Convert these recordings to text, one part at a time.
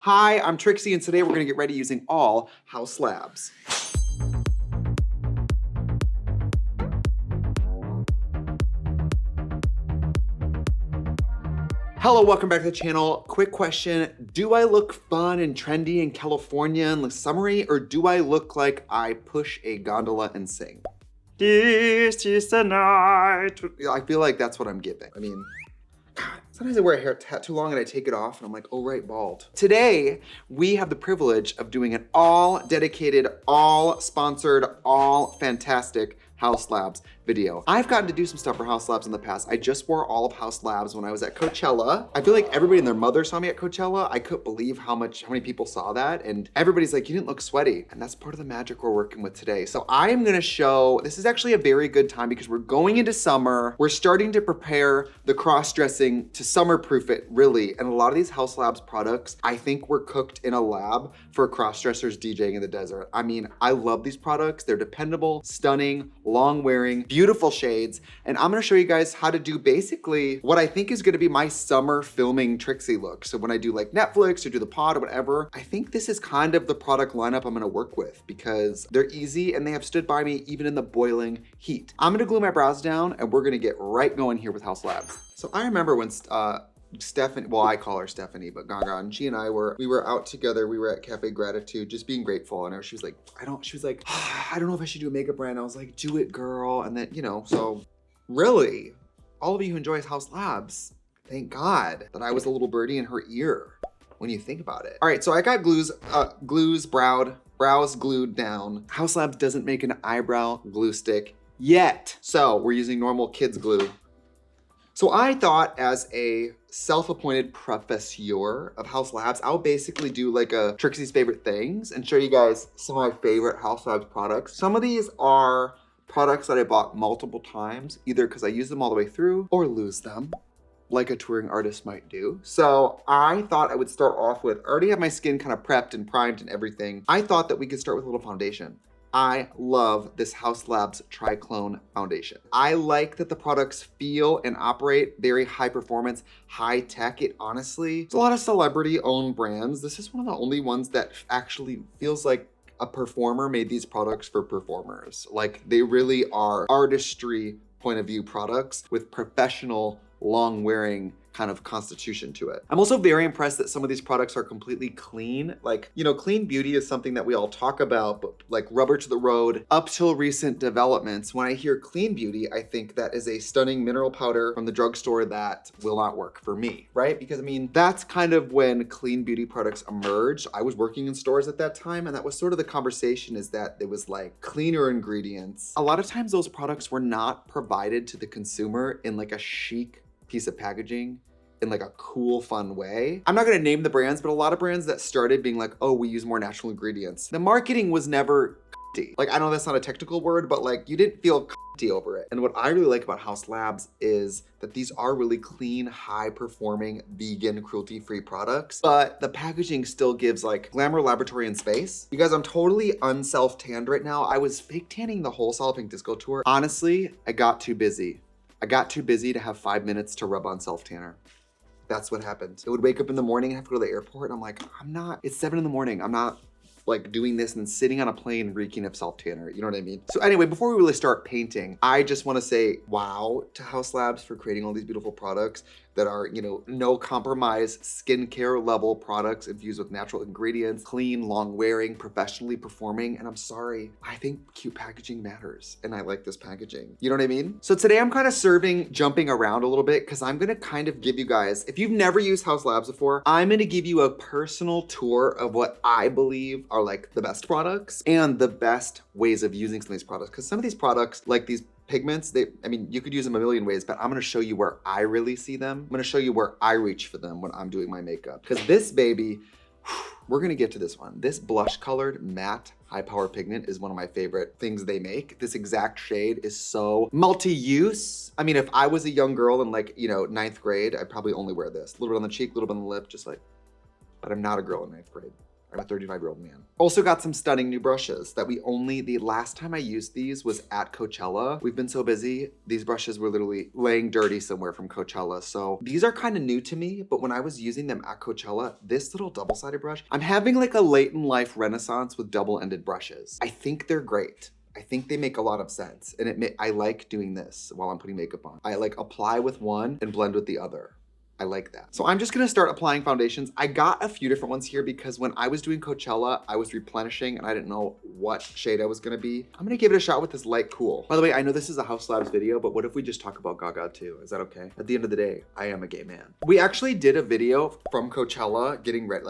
Hi, I'm Trixie, and today we're gonna get ready using all Haus Labs. Hello, welcome back to the channel. Quick question, do I look fun and trendy in California in the summery, or do I look like I push a gondola and sing? This is the night. I feel like that's what I'm giving. I mean, sometimes I wear a hair too long and I take it off and I'm like, oh right, bald. Today, we have the privilege of doing an all dedicated, all sponsored, all fantastic Haus Labs video. I've gotten to do some stuff for Haus Labs in the past. I just wore all of Haus Labs when I was at Coachella. I feel like everybody and their mother saw me at Coachella. I couldn't believe how many people saw that. And everybody's like, you didn't look sweaty. And that's part of the magic we're working with today. So I am gonna show, this is actually a very good time because we're going into summer. We're starting to prepare the cross-dressing to summer-proof it, really. And a lot of these Haus Labs products, I think were cooked in a lab for cross-dressers DJing in the desert. I mean, I love these products. They're dependable, stunning, long wearing, beautiful shades. And I'm gonna show you guys how to do basically what I think is gonna be my summer filming Trixie look. So when I do like Netflix or do the pod or whatever, I think this is kind of the product lineup I'm gonna work with because they're easy and they have stood by me even in the boiling heat. I'm gonna glue my brows down and we're gonna get right going here with Haus Labs. So I remember when Stephanie, well, I call her Stephanie, but Gaga, and she and I were out together. We were at Cafe Gratitude, just being grateful. And she was like, I don't know if I should do a makeup brand. I was like, do it, girl. And then, you know, so really, all of you who enjoy Haus Labs, thank God that I was a little birdie in her ear when you think about it. All right, so I got brows glued down. Haus Labs doesn't make an eyebrow glue stick yet. So we're using normal kids glue. So I thought as a self-appointed professeur of Haus Labs, I'll basically do like a Trixie's favorite things and show you guys some of my favorite Haus Labs products. Some of these are products that I bought multiple times, either because I use them all the way through or lose them, like a touring artist might do. So I thought I would start off with, I already have my skin kind of prepped and primed and everything. I thought that we could start with a little foundation. I love this Haus Labs Triclone foundation. I like that the products feel and operate very high performance, high tech. It honestly, it's a lot of celebrity owned brands. This is one of the only ones that actually feels like a performer made these products for performers. Like they really are artistry point of view products with professional, long wearing kind of constitution to it. I'm also very impressed that some of these products are completely clean. Like, you know, clean beauty is something that we all talk about, but like rubber to the road up till recent developments. When I hear clean beauty, I think that is a stunning mineral powder from the drugstore that will not work for me, right? Because I mean, that's kind of when clean beauty products emerged. I was working in stores at that time, and that was sort of the conversation, is that it was like cleaner ingredients. A lot of times those products were not provided to the consumer in like a chic piece of packaging in like a cool, fun way. I'm not gonna name the brands, but a lot of brands that started being like, oh, we use more natural ingredients. The marketing was never like, I know that's not a technical word, but like you didn't feel over it. And what I really like about Haus Labs is that these are really clean, high performing, vegan, cruelty-free products, but the packaging still gives like glamour, laboratory, and space. You guys, I'm totally unself-tanned right now. I was fake tanning the whole Solid Pink Disco tour. Honestly, I got too busy. I got too busy to have 5 minutes to rub on self-tanner. That's what happened. I would wake up in the morning and have to go to the airport. And I'm like, it's 7 in the morning. I'm not like doing this and sitting on a plane reeking of self-tanner. You know what I mean? So anyway, before we really start painting, I just want to say wow to Haus Labs for creating all these beautiful products that are, you know, no compromise skincare level products infused with natural ingredients, clean, long wearing, professionally performing. And I'm sorry, I think cute packaging matters. And I like this packaging. You know what I mean? So today I'm kind of jumping around a little bit because I'm gonna kind of give you guys, if you've never used Haus Labs before, I'm gonna give you a personal tour of what I believe are like the best products and the best ways of using some of these products. Because some of these products, like these pigments, I mean, you could use them a million ways, but I'm gonna show you where I really see them. I'm gonna show you where I reach for them when I'm doing my makeup. Because this baby, we're gonna get to this one. This blush colored matte high power pigment is one of my favorite things they make. This exact shade is so multi-use. I mean, if I was a young girl in like, you know, 9th grade, I'd probably only wear this. A little bit on the cheek, a little bit on the lip, just like, but I'm not a girl in 9th grade. I'm a 35-year-old man. Also got some stunning new brushes that the last time I used these was at Coachella. We've been so busy. These brushes were literally laying dirty somewhere from Coachella. So these are kind of new to me, but when I was using them at Coachella, this little double-sided brush, I'm having like a late in life renaissance with double-ended brushes. I think they're great. I think they make a lot of sense. And I like doing this while I'm putting makeup on. I like apply with one and blend with the other. I like that. So I'm just gonna start applying foundations. I got a few different ones here because when I was doing Coachella, I was replenishing and I didn't know what shade I was gonna be. I'm gonna give it a shot with this light cool. By the way, I know this is a Haus Labs video, but what if we just talk about Gaga too? Is that okay? At the end of the day, I am a gay man. We actually did a video from Coachella getting ready,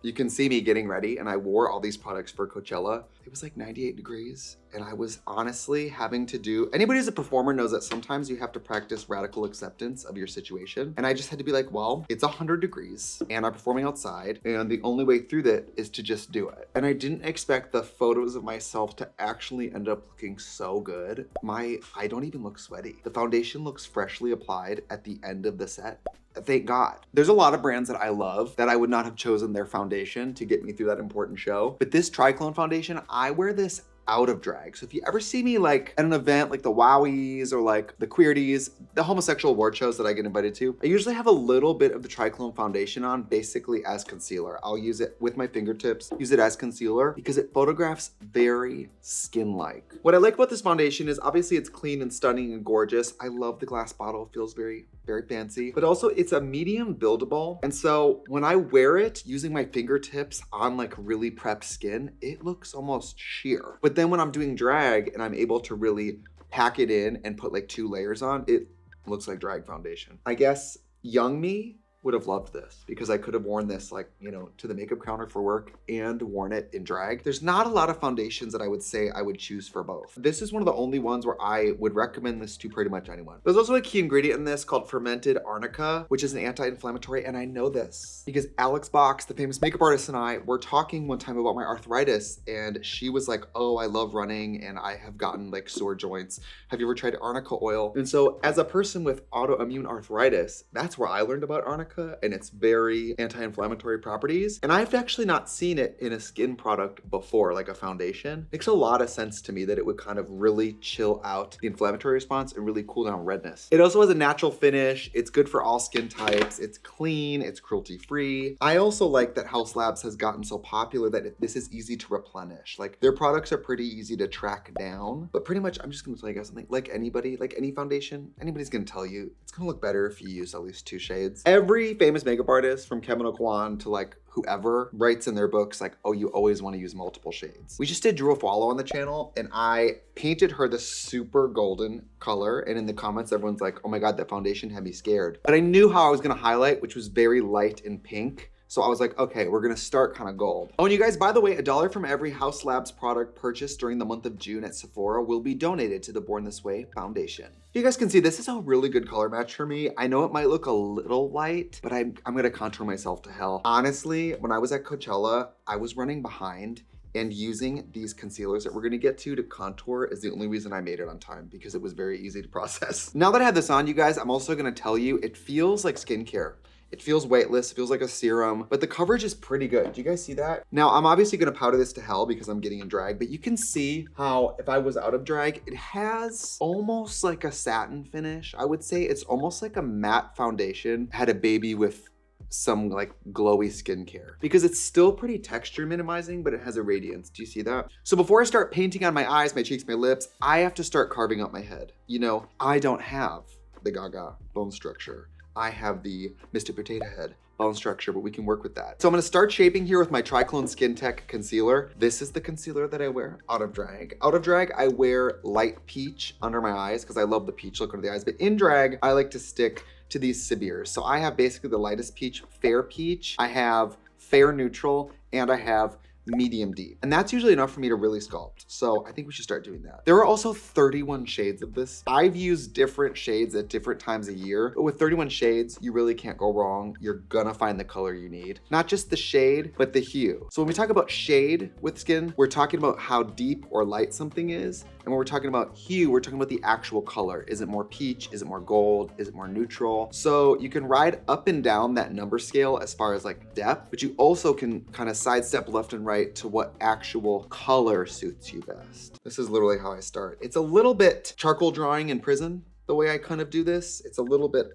you can see me getting ready, and I wore all these products for Coachella. It was like 98 degrees, and I was honestly having to do, anybody who's a performer knows that sometimes you have to practice radical acceptance of your situation. And I just had to be like, well, it's 100 degrees, and I'm performing outside, and the only way through that is to just do it. And I didn't expect the photos of myself to actually end up looking so good. I don't even look sweaty. The foundation looks freshly applied at the end of the set. Thank God. There's a lot of brands that I love that I would not have chosen their foundation to get me through that important show. But this Triclone foundation, I wear this out of drag. So if you ever see me like at an event like the Wowies or like the Queerties, the homosexual award shows that I get invited to, I usually have a little bit of the Triclone foundation on basically as concealer. I'll use it with my fingertips, use it as concealer because it photographs very skin-like. What I like about this foundation is obviously it's clean and stunning and gorgeous. I love the glass bottle, it feels very fancy, but also it's a medium buildable. And so when I wear it using my fingertips on like really prepped skin, it looks almost sheer. But then when I'm doing drag and I'm able to really pack it in and put like 2 layers on, it looks like drag foundation. I guess young me would have loved this because I could have worn this like, you know, to the makeup counter for work and worn it in drag. There's not a lot of foundations that I would say I would choose for both. This is one of the only ones where I would recommend this to pretty much anyone. There's also a key ingredient in this called fermented arnica, which is an anti-inflammatory, and I know this because Alex Box, the famous makeup artist, and I were talking one time about my arthritis, and she was like, oh, I love running and I have gotten like sore joints. Have you ever tried arnica oil? And so as a person with autoimmune arthritis, that's where I learned about arnica and its very anti-inflammatory properties. And I've actually not seen it in a skin product before, like a foundation. Makes a lot of sense to me that it would kind of really chill out the inflammatory response and really cool down redness. It also has a natural finish. It's good for all skin types. It's clean, it's cruelty-free. I also like that Haus Labs has gotten so popular that this is easy to replenish. Like their products are pretty easy to track down, but pretty much I'm just gonna tell you guys something, like anybody, like any foundation, anybody's gonna tell you it's gonna look better if you use at least 2 shades. Every famous makeup artist from Kevin O'Quan to like whoever writes in their books like, oh, you always want to use multiple shades. We just did Drew a follow on the channel and I painted her the super golden color, and in the comments everyone's like, oh my God, that foundation had me scared. But I knew how I was gonna highlight, which was very light and pink. So I was like, okay, we're gonna start kind of gold. Oh, and you guys, by the way, $1 from every Haus Labs product purchased during the month of June at Sephora will be donated to the Born This Way Foundation. You guys can see this is a really good color match for me. I know it might look a little light, but I'm gonna contour myself to hell. Honestly, when I was at Coachella, I was running behind, and using these concealers that we're gonna get to contour is the only reason I made it on time because it was very easy to process. Now that I have this on, you guys, I'm also gonna tell you, it feels like skincare. It feels weightless, it feels like a serum, but the coverage is pretty good. Do you guys see that? Now, I'm obviously gonna powder this to hell because I'm getting in drag, but you can see how if I was out of drag, it has almost like a satin finish. I would say it's almost like a matte foundation had a baby with some like glowy skincare because it's still pretty texture minimizing, but it has a radiance. Do you see that? So before I start painting on my eyes, my cheeks, my lips, I have to start carving up my head. You know, I don't have the Gaga bone structure. I have the Mr. Potato Head bone structure, but we can work with that. So I'm gonna start shaping here with my Triclone Skin Tech concealer. This is the concealer that I wear out of drag. Out of drag, I wear light peach under my eyes because I love the peach look under the eyes, but in drag, I like to stick to these Sibirs. So I have basically the lightest peach, fair peach, I have fair neutral, and I have medium deep. And that's usually enough for me to really sculpt. So I think we should start doing that. There are also 31 shades of this. I've used different shades at different times a year, but with 31 shades, you really can't go wrong. You're gonna find the color you need. Not just the shade, but the hue. So when we talk about shade with skin, we're talking about how deep or light something is. And when we're talking about hue, we're talking about the actual color. Is it more peach? Is it more gold? Is it more neutral? So you can ride up and down that number scale as far as like depth, but you also can kind of sidestep left and right to what actual color suits you best. This is literally how I start. It's a little bit charcoal drawing in prison, the way I kind of do this. It's a little bit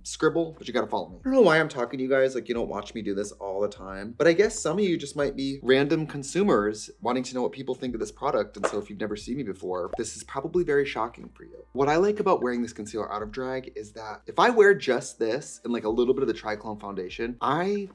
scribble, but you gotta follow me. I don't know why I'm talking to you guys like you don't watch me do this all the time, but I guess some of you just might be random consumers wanting to know what people think of this product. And so if you've never seen me before, this is probably very shocking for you. What I like about wearing this concealer out of drag is that if I wear just this and like a little bit of the Triclone foundation, I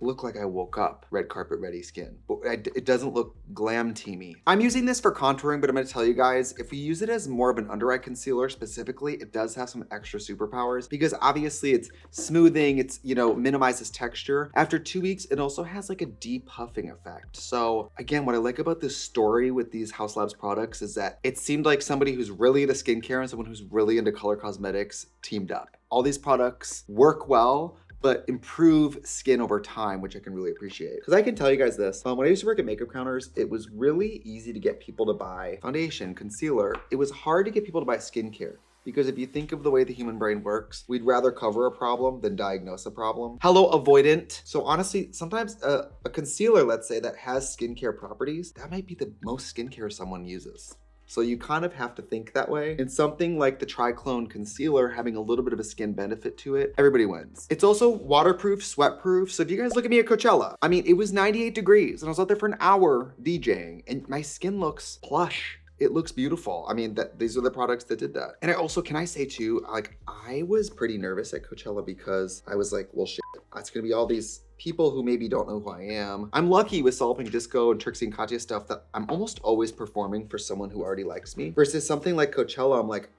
look like I woke up red carpet ready skin, but it doesn't look glam teamy. I'm using this for contouring, but I'm gonna tell you guys, if we use it as more of an under eye concealer specifically, it does have some extra superpowers because obviously it's smoothing, it's, you know, minimizes texture. After 2 weeks, it also has like a depuffing effect. So again, what I like about this story with these Haus Labs products is that it seemed like somebody who's really into skincare and someone who's really into color cosmetics teamed up. All these products work well, but improve skin over time, which I can really appreciate. Because I can tell you guys this, when I used to work at makeup counters, it was really easy to get people to buy foundation, concealer. It was hard to get people to buy skincare. Because if you think of the way the human brain works, we'd rather cover a problem than diagnose a problem. Hello, avoidant. So honestly, sometimes a concealer, let's say, that has skincare properties, that might be the most skincare someone uses. So you kind of have to think that way. And something like the Triclone concealer having a little bit of a skin benefit to it, everybody wins. It's also waterproof, sweat-proof. So if you guys look at me at Coachella, I mean, it was 98 degrees and I was out there for an hour DJing and my skin looks plush. It looks beautiful. I mean, these are the products that did that. And I also, can I say too, like I was pretty nervous at Coachella because I was like, well, shit, it's gonna be all these people who maybe don't know who I am. I'm lucky with Soul Pink Disco and Trixie and Katya stuff that I'm almost always performing for someone who already likes me. Versus something like Coachella, I'm like,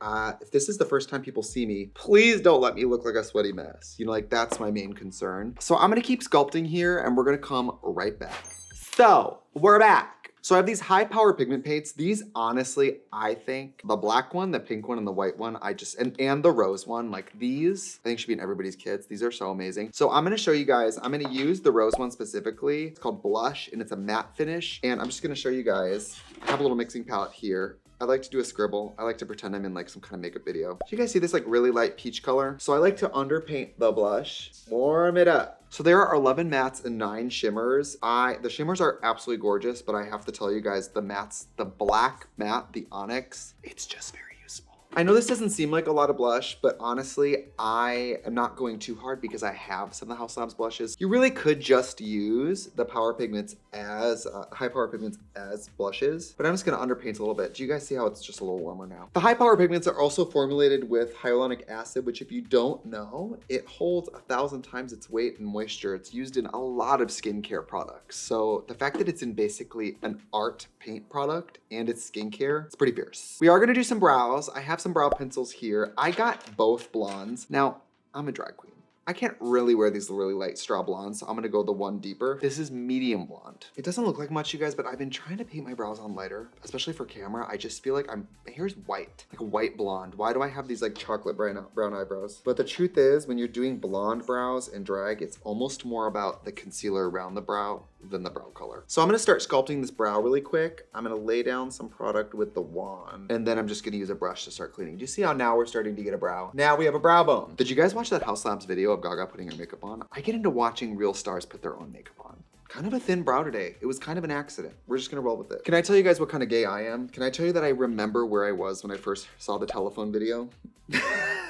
if this is the first time people see me, please don't let me look like a sweaty mess. You know, like that's my main concern. So I'm gonna keep sculpting here and we're gonna come right back. So we're back. So I have these high power pigment paints. These honestly, I think the black one, the pink one, and the white one, and the rose one, like these, I think should be in everybody's kits. These are so amazing. So I'm gonna show you guys, I'm gonna use the rose one specifically. It's called Blush and it's a matte finish. And I'm just gonna show you guys, I have a little mixing palette here. I like to do a scribble. I like to pretend I'm in like some kind of makeup video. Do you guys see this like really light peach color? So I like to underpaint the blush, warm it up. So there are 11 mattes and 9 shimmers. The shimmers are absolutely gorgeous, but I have to tell you guys, the mattes, the black matte, the onyx, it's just very useful. I know this doesn't seem like a lot of blush, but honestly, I am not going too hard because I have some of the Haus Labs blushes. You really could just use the power pigments as, high power pigments as blushes, but I'm just gonna underpaint a little bit. Do you guys see how it's just a little warmer now? The high power pigments are also formulated with hyaluronic acid, which if you don't know, it holds 1,000 times its weight in moisture. It's used in a lot of skincare products. So the fact that it's in basically an art paint product and it's skincare, it's pretty fierce. We are gonna do some brows. I have some brow pencils here. I got both blondes. Now, I'm a drag queen. I can't really wear these really light straw blondes, so I'm gonna go the one deeper. This is medium blonde. It doesn't look like much, you guys, but I've been trying to paint my brows on lighter, especially for camera. I just feel like my hair's white, like a white blonde. Why do I have these like chocolate brown eyebrows? But the truth is, when you're doing blonde brows in drag, it's almost more about the concealer around the brow than the brow color. So I'm gonna start sculpting this brow really quick. I'm gonna lay down some product with the wand, and then I'm just gonna use a brush to start cleaning. Do you see how now we're starting to get a brow? Now we have a brow bone. Did you guys watch that Haus Labs video of Gaga putting her makeup on? I get into watching real stars put their own makeup on. Kind of a thin brow today. It was kind of an accident. We're just gonna roll with it. Can I tell you guys what kind of gay I am? Can I tell you that I remember where I was when I first saw the telephone video?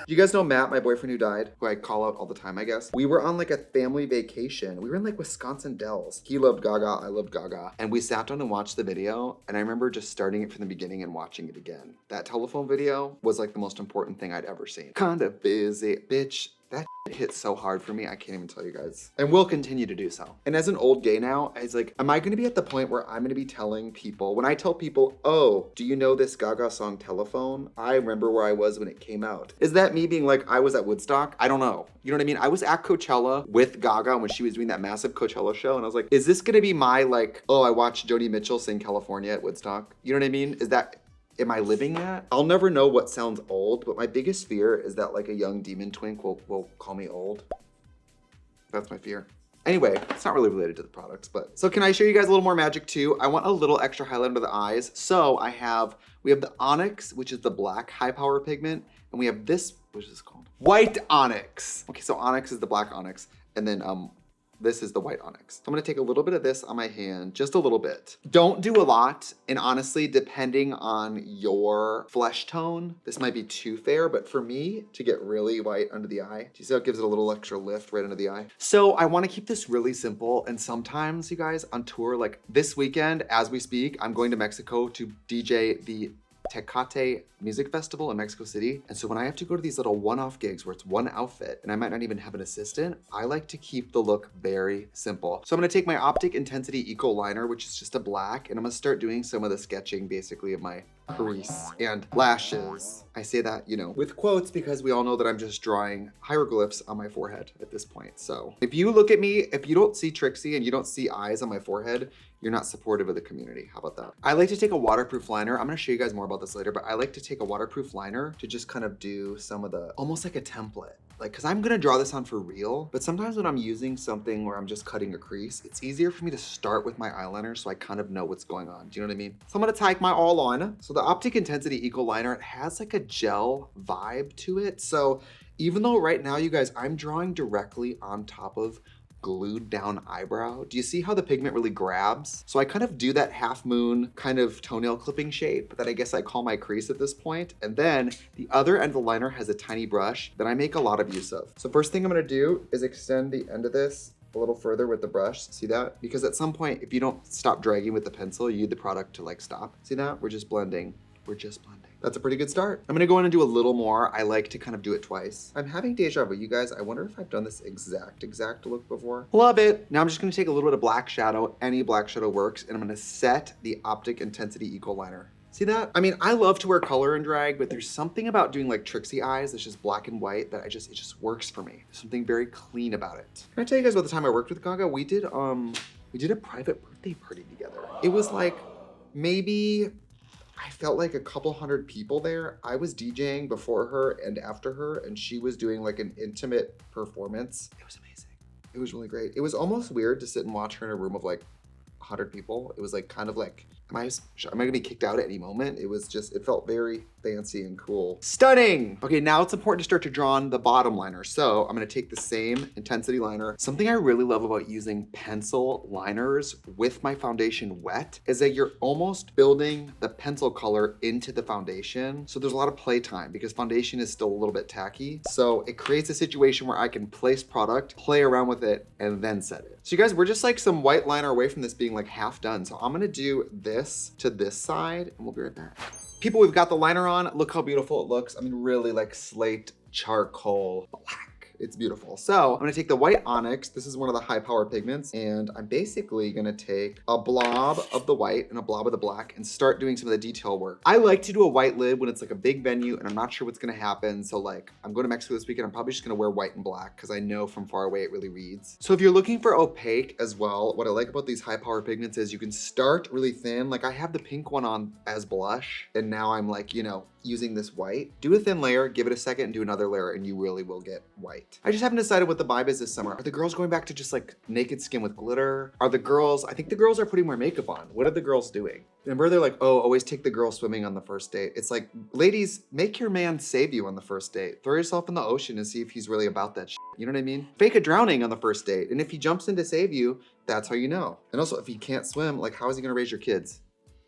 You guys know Matt, my boyfriend who died, who I call out all the time, I guess. We were on like a family vacation. We were in like Wisconsin Dells. He loved Gaga, I loved Gaga. And we sat down and watched the video. And I remember just starting it from the beginning and watching it again. That telephone video was like the most important thing I'd ever seen. Kinda busy, bitch. That hit so hard for me, I can't even tell you guys. And will continue to do so. And as an old gay now, I was like, am I gonna be at the point where I'm gonna be telling people, when I tell people, oh, do you know this Gaga song Telephone? I remember where I was when it came out. Is that me being like, I was at Woodstock? I don't know. You know what I mean? I was at Coachella with Gaga when she was doing that massive Coachella show. And I was like, is this gonna be my like, oh, I watched Joni Mitchell sing California at Woodstock? You know what I mean? Am I living that? I'll never know what sounds old, but my biggest fear is that like a young demon twink will call me old. That's my fear. Anyway, it's not really related to the products, but. So can I show you guys a little more magic too? I want a little extra highlight under the eyes. So we have the Onyx, which is the black high power pigment. And we have this, which is called White Onyx. Okay, so Onyx is the black onyx. And then this is the white onyx. So I'm gonna take a little bit of this on my hand, just a little bit. Don't do a lot, and honestly, depending on your flesh tone, this might be too fair, but for me, to get really white under the eye, do you see how it gives it a little extra lift right under the eye? So I wanna keep this really simple, and sometimes, you guys, on tour, like this weekend, as we speak, I'm going to Mexico to DJ the Tecate Music Festival in Mexico City. And so when I have to go to these little one-off gigs where it's one outfit and I might not even have an assistant, I like to keep the look very simple. So I'm gonna take my Optic Intensity Eco Liner, which is just a black, and I'm gonna start doing some of the sketching basically of my crease and lashes. I say that, you know, with quotes because we all know that I'm just drawing hieroglyphs on my forehead at this point. So if you look at me, if you don't see Trixie and you don't see eyes on my forehead, you're not supportive of the community. How about that? I like to take a waterproof liner. I'm gonna show you guys more about this later, but I like to take a waterproof liner to just kind of do some of the, almost like a template. Like, cause I'm gonna draw this on for real, but sometimes when I'm using something where I'm just cutting a crease, it's easier for me to start with my eyeliner so I kind of know what's going on. Do you know what I mean? So I'm gonna take my all on. So the Optic Intensity Eco Liner, it has like a gel vibe to it. So even though right now, you guys, I'm drawing directly on top of glued down eyebrow. Do you see how the pigment really grabs? So I kind of do that half moon kind of toenail clipping shape that I guess I call my crease at this point. And then the other end of the liner has a tiny brush that I make a lot of use of. So first thing I'm gonna do is extend the end of this a little further with the brush. See that? Because at some point, if you don't stop dragging with the pencil, you need the product to like stop. See that? We're just blending. We're just blending. That's a pretty good start. I'm gonna go in and do a little more. I like to kind of do it twice. I'm having deja vu, you guys. I wonder if I've done this exact look before. Love it. Now I'm just gonna take a little bit of black shadow. Any black shadow works. And I'm gonna set the Optic Intensity Eco Liner. See that? I mean, I love to wear color in drag, but there's something about doing like Trixie eyes that's just black and white that it just works for me. There's something very clean about it. Can I tell you guys about the time I worked with Gaga? We did a private birthday party together. It was like maybe, I felt like a couple hundred people there. I was DJing before her and after her, and she was doing like an intimate performance. It was amazing. It was really great. It was almost weird to sit and watch her in a room of like 100 people. It was like kind of like, am I gonna be kicked out at any moment? It was just, it felt very fancy and cool. Stunning! Okay, now it's important to start to draw on the bottom liner. So I'm gonna take the same intensity liner. Something I really love about using pencil liners with my foundation wet is that you're almost building the pencil color into the foundation. So there's a lot of play time because foundation is still a little bit tacky. So it creates a situation where I can place product, play around with it, and then set it. So you guys, we're just like some white liner away from this being like half done. So I'm gonna do this to this side and we'll be right back. People, we've got the liner on. Look how beautiful it looks. I mean, really like slate charcoal black. It's beautiful. So I'm gonna take the white onyx. This is one of the high power pigments. And I'm basically gonna take a blob of the white and a blob of the black and start doing some of the detail work. I like to do a white lid when it's like a big venue and I'm not sure what's gonna happen. So like, I'm going to Mexico this weekend. I'm probably just gonna wear white and black because I know from far away it really reads. So if you're looking for opaque as well, what I like about these high power pigments is you can start really thin. Like I have the pink one on as blush and now I'm like, you know, using this white. Do a thin layer, give it a second and do another layer and you really will get white. I just haven't decided what the vibe is this summer. Are the girls going back to just like naked skin with glitter? Are the girls, I think the girls are putting more makeup on. What are the girls doing? Remember they're like, oh, always take the girl swimming on the first date. It's like, ladies, make your man save you on the first date. Throw yourself in the ocean and see if he's really about that shit. You know what I mean? Fake a drowning on the first date. And if he jumps in to save you, that's how you know. And also if he can't swim, like how is he gonna raise your kids?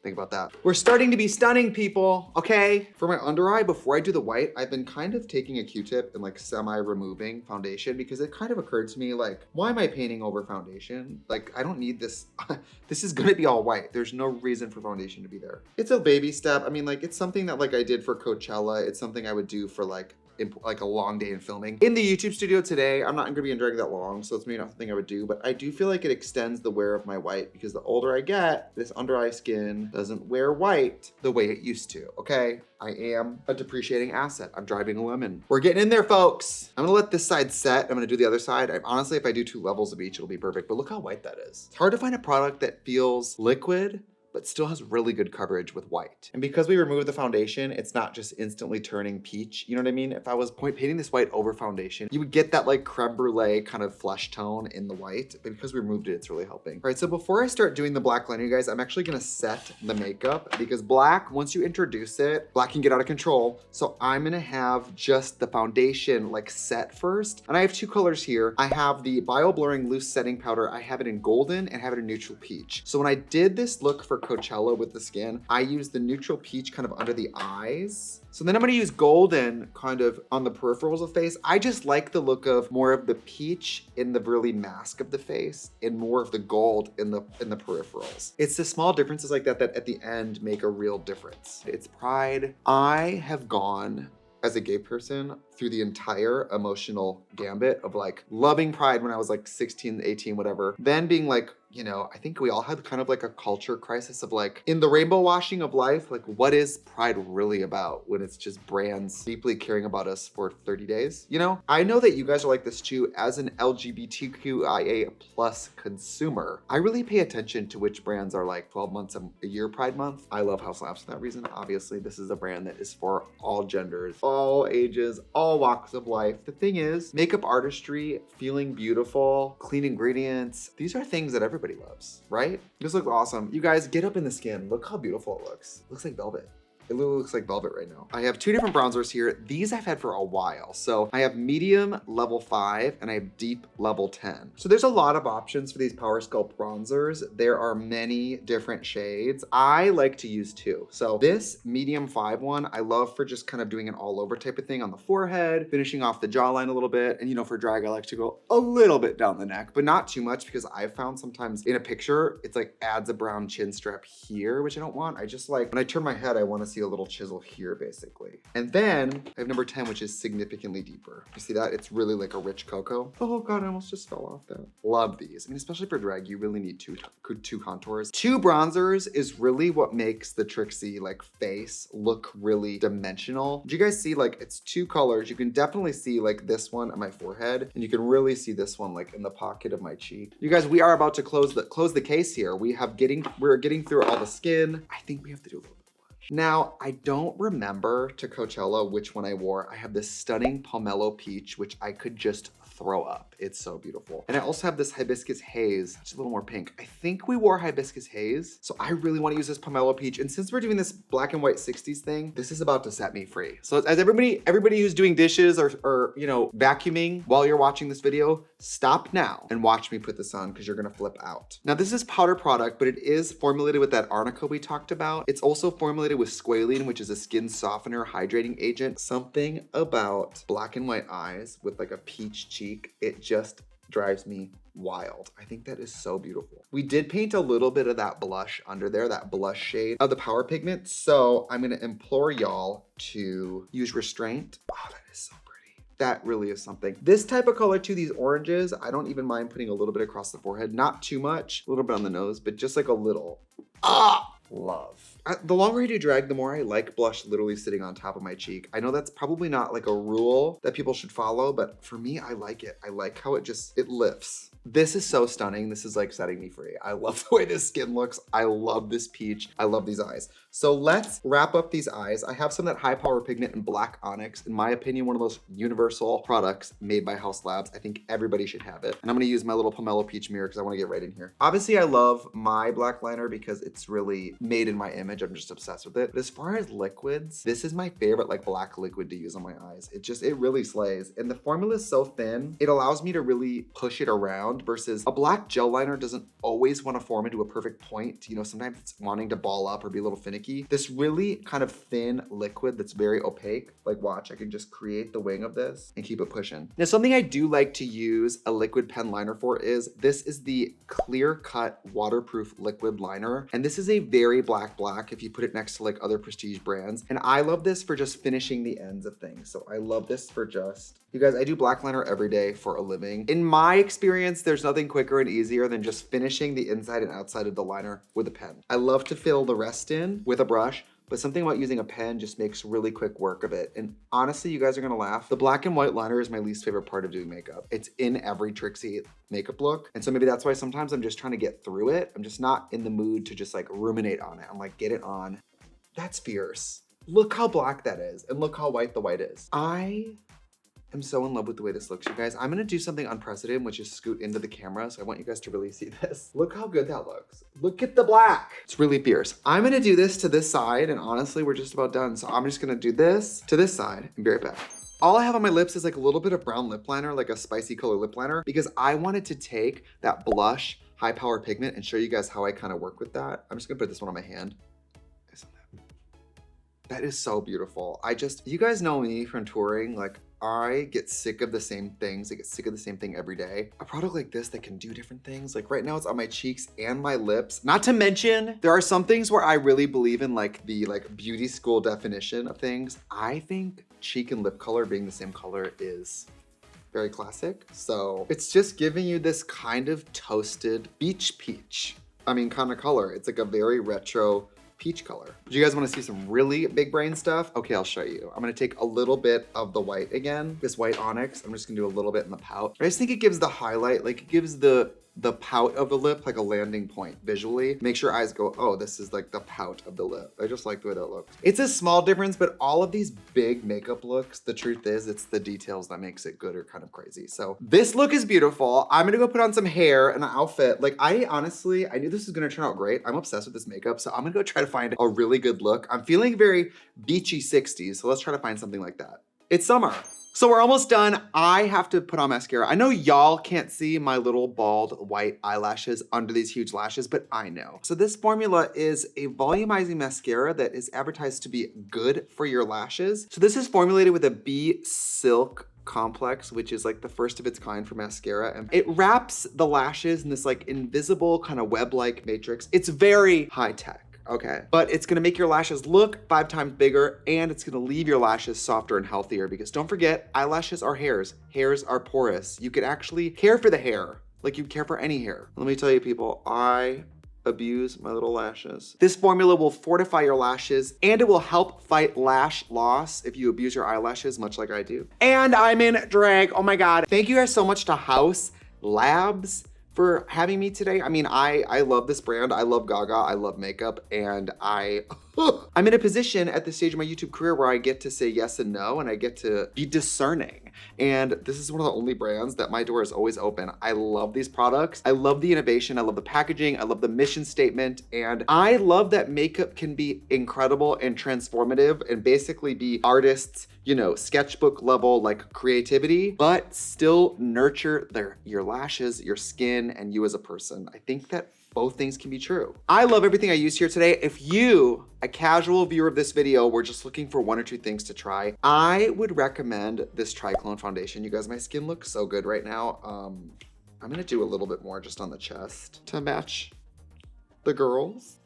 Think about that. We're starting to be stunning, people, okay? For my under eye, before I do the white, I've been kind of taking a Q-tip and like semi-removing foundation because it kind of occurred to me like, why am I painting over foundation? Like, I don't need this. This is gonna be all white. There's no reason for foundation to be there. It's a baby step. I mean, like, it's something that like I did for Coachella. It's something I would do for like a long day in filming. In the YouTube studio today, I'm not gonna be in drag that long, so it's maybe not something I would do, but I do feel like it extends the wear of my white because the older I get, this under eye skin doesn't wear white the way it used to, okay? I am a depreciating asset. I'm driving a lemon. We're getting in there, folks. I'm gonna let this side set. I'm gonna do the other side. Honestly, if I do 2 levels of each, it'll be perfect, but look how white that is. It's hard to find a product that feels liquid, but still has really good coverage with white. And because we removed the foundation, it's not just instantly turning peach. You know what I mean? If I was painting this white over foundation, you would get that like creme brulee kind of flesh tone in the white, but because we removed it, it's really helping. All right, so before I start doing the black liner, you guys, I'm actually gonna set the makeup because black, once you introduce it, black can get out of control. So I'm gonna have just the foundation like set first. And I have two colors here. I have the Bio Blurring Loose Setting Powder. I have it in golden and have it in neutral peach. So when I did this look for Coachella with the skin, I used the neutral peach kind of under the eyes. So then I'm gonna use golden kind of on the peripherals of the face. I just like the look of more of the peach in the really mask of the face and more of the gold in the peripherals. It's the small differences like that that at the end make a real difference. It's pride. I have gone as a gay person through the entire emotional gambit of like loving pride when I was like 16, 18, whatever. Then being like, you know, I think we all had kind of like a culture crisis of like, in the rainbow washing of life, like what is pride really about when it's just brands deeply caring about us for 30 days? You know, I know that you guys are like this too. As an LGBTQIA plus consumer, I really pay attention to which brands are like 12 months a year Pride Month. I love Haus Labs for that reason. Obviously, this is a brand that is for all genders, all ages, all walks of life. The thing is, makeup artistry, feeling beautiful, clean ingredients, these are things that everybody loves, right? This looks awesome. You guys, get up in the skin. Look how beautiful it looks. It looks like velvet. It literally looks like velvet right now. I have two different bronzers here. These I've had for a while. So I have medium level 5 and I have deep level 10. So there's a lot of options for these Power Sculpt bronzers. There are many different shades. I like to use two. So this medium 5 one, I love for just kind of doing an all over type of thing on the forehead, finishing off the jawline a little bit. And you know, for drag, I like to go a little bit down the neck, but not too much because I've found sometimes in a picture, it's like adds a brown chin strap here, which I don't want. I just like, when I turn my head, I want to see a little chisel here basically. And then I have number 10, which is significantly deeper. You see that? It's really like a rich cocoa. Oh God, I almost just fell off that. Love these. I mean, especially for drag, you really need two contours. Two bronzers is really what makes the Trixie like face look really dimensional. Do you guys see like it's two colors? You can definitely see like this one on my forehead and you can really see this one like in the pocket of my cheek. You guys, we are about to close the case here. We're getting through all the skin. I think we have to do a little bit. Now, I don't remember to Coachella which one I wore. I have this stunning Pomelo Peach, which I could just throw up. It's so beautiful. And I also have this Hibiscus Haze, which is a little more pink. I think we wore Hibiscus Haze, so I really want to use this Pomelo Peach. And since we're doing this black and white 60s thing, this is about to set me free. So as everybody who's doing dishes or you know, vacuuming while you're watching this video, stop now and watch me put this on because you're gonna flip out. Now this is powder product, but it is formulated with that arnica we talked about. It's also formulated with squalene, which is a skin softener, hydrating agent. Something about black and white eyes with like a peach cheek, it just drives me wild. I think that is so beautiful. We did paint a little bit of that blush under there, that blush shade of the Power Pigment. So I'm gonna implore y'all to use restraint. Oh, that is so pretty. That really is something. This type of color too, these oranges, I don't even mind putting a little bit across the forehead, not too much, a little bit on the nose, but just like a little. Ah! Love. The longer I do drag, the more I like blush literally sitting on top of my cheek. I know that's probably not like a rule that people should follow, but for me, I like it. I like how it lifts. This is so stunning. This is like setting me free. I love the way this skin looks. I love this peach. I love these eyes. So let's wrap up these eyes. I have some of that high power pigment in black onyx. In my opinion, one of those universal products made by Haus Labs. I think everybody should have it. And I'm gonna use my little Pomelo Peach mirror because I wanna get right in here. Obviously, I love my black liner because it's really made in my image. I'm just obsessed with it. But as far as liquids, this is my favorite like black liquid to use on my eyes. It really slays. And the formula is so thin, it allows me to really push it around versus a black gel liner doesn't always want to form into a perfect point. You know, sometimes it's wanting to ball up or be a little finicky. This really kind of thin liquid that's very opaque, like watch, I can just create the wing of this and keep it pushing. Now, something I do like to use a liquid pen liner for is, this is the Clear Cut Waterproof Liquid Liner. And this is a very black if you put it next to like other prestige brands. And I love this for just finishing the ends of things. So I love this for just, you guys, I do black liner every day for a living. In my experience, there's nothing quicker and easier than just finishing the inside and outside of the liner with a pen. I love to fill the rest in with a brush, but something about using a pen just makes really quick work of it. And honestly, you guys are gonna laugh. The black and white liner is my least favorite part of doing makeup. It's in every Trixie makeup look. And so maybe that's why sometimes I'm just trying to get through it. I'm just not in the mood to just like ruminate on it. I'm like, get it on. That's fierce. Look how black that is, and look how white the white is. I am so in love with the way this looks, you guys. I'm gonna do something unprecedented, which is scoot into the camera, so I want you guys to really see this. Look how good that looks. Look at the black. It's really fierce. I'm gonna do this to this side, and honestly, we're just about done. So I'm just gonna do this to this side and be right back. All I have on my lips is like a little bit of brown lip liner, like a spicy color lip liner, because I wanted to take that blush high power pigment and show you guys how I kind of work with that. I'm just gonna put this one on my hand. That is so beautiful. You guys know me from touring, like I get sick of the same things. I get sick of the same thing every day. A product like this that can do different things. Like right now it's on my cheeks and my lips. Not to mention, there are some things where I really believe in like the beauty school definition of things. I think cheek and lip color being the same color is very classic. So it's just giving you this kind of toasted beach peach. I mean, kind of color. It's like a very retro peach color. Do you guys want to see some really big brain stuff? Okay, I'll show you. I'm gonna take a little bit of the white again, this white onyx. I'm just gonna do a little bit in the pout. I just think it gives the highlight, like it gives the pout of the lip like a landing point visually. Makes your eyes go, oh, this is like the pout of the lip. I just like the way that looks. It's a small difference, but all of these big makeup looks, the truth is it's the details that makes it good or kind of crazy. So this look is beautiful. I'm gonna go put on some hair and an outfit. Like I knew this was gonna turn out great. I'm obsessed with this makeup. So I'm gonna go try to find a really good look. I'm feeling very beachy 60s. So let's try to find something like that. It's summer. So we're almost done. I have to put on mascara. I know y'all can't see my little bald white eyelashes under these huge lashes, but I know. So this formula is a volumizing mascara that is advertised to be good for your lashes. So this is formulated with a bee silk complex, which is like the first of its kind for mascara. And it wraps the lashes in this like invisible kind of web-like matrix. It's very high tech. Okay, but it's gonna make your lashes look 5 times bigger, and it's gonna leave your lashes softer and healthier, because don't forget, eyelashes are hairs. Hairs are porous. You could actually care for the hair like you'd care for any hair. Let me tell you people, I abuse my little lashes. This formula will fortify your lashes, and it will help fight lash loss if you abuse your eyelashes, much like I do. And I'm in drag, oh my God. Thank you guys so much to Haus Labs for having me today. I mean, I love this brand. I love Gaga. I love makeup. And I'm in a position at this stage of my YouTube career where I get to say yes and no, and I get to be discerning. And this is one of the only brands that my door is always open. I love these products. I love the innovation. I love the packaging. I love the mission statement. And I love that makeup can be incredible and transformative and basically be artists, you know, sketchbook level like creativity, but still nurture your lashes, your skin, and you as a person. I think that both things can be true. I love everything I used here today. If you, a casual viewer of this video, were just looking for 1 or 2 things to try, I would recommend this Triclone foundation. You guys, my skin looks so good right now. I'm gonna do a little bit more just on the chest to match the girls.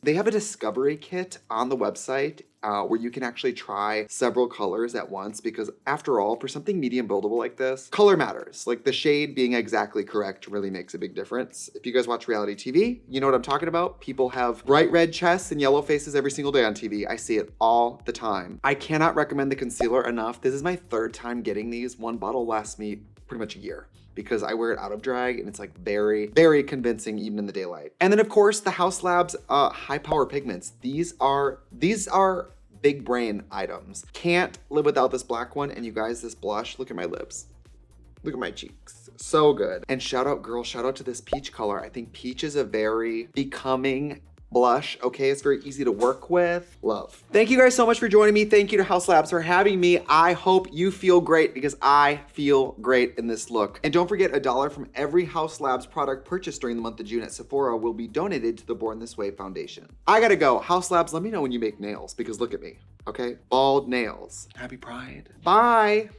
They have a discovery kit on the website where you can actually try several colors at once, because after all, for something medium buildable like this, color matters. Like the shade being exactly correct really makes a big difference. If you guys watch reality TV, you know what I'm talking about. People have bright red chests and yellow faces every single day on TV. I see it all the time. I cannot recommend the concealer enough. This is my 3rd time getting these. 1 bottle lasts me pretty much a year, because I wear it out of drag and it's like very, very convincing even in the daylight. And then of course the Haus Labs high power pigments. These are big brain items. Can't live without this black one. And you guys, this blush, look at my lips. Look at my cheeks, so good. And shout out, girl, shout out to this peach color. I think peach is a very becoming blush, okay? It's very easy to work with. Love. Thank you guys so much for joining me. Thank you to Haus Labs for having me. I hope you feel great, because I feel great in this look. And don't forget, $1 from every Haus Labs product purchased during the month of June at Sephora will be donated to the Born This Way Foundation. I gotta go. Haus Labs, let me know when you make nails, because look at me, okay? Bald nails. Happy Pride. Bye.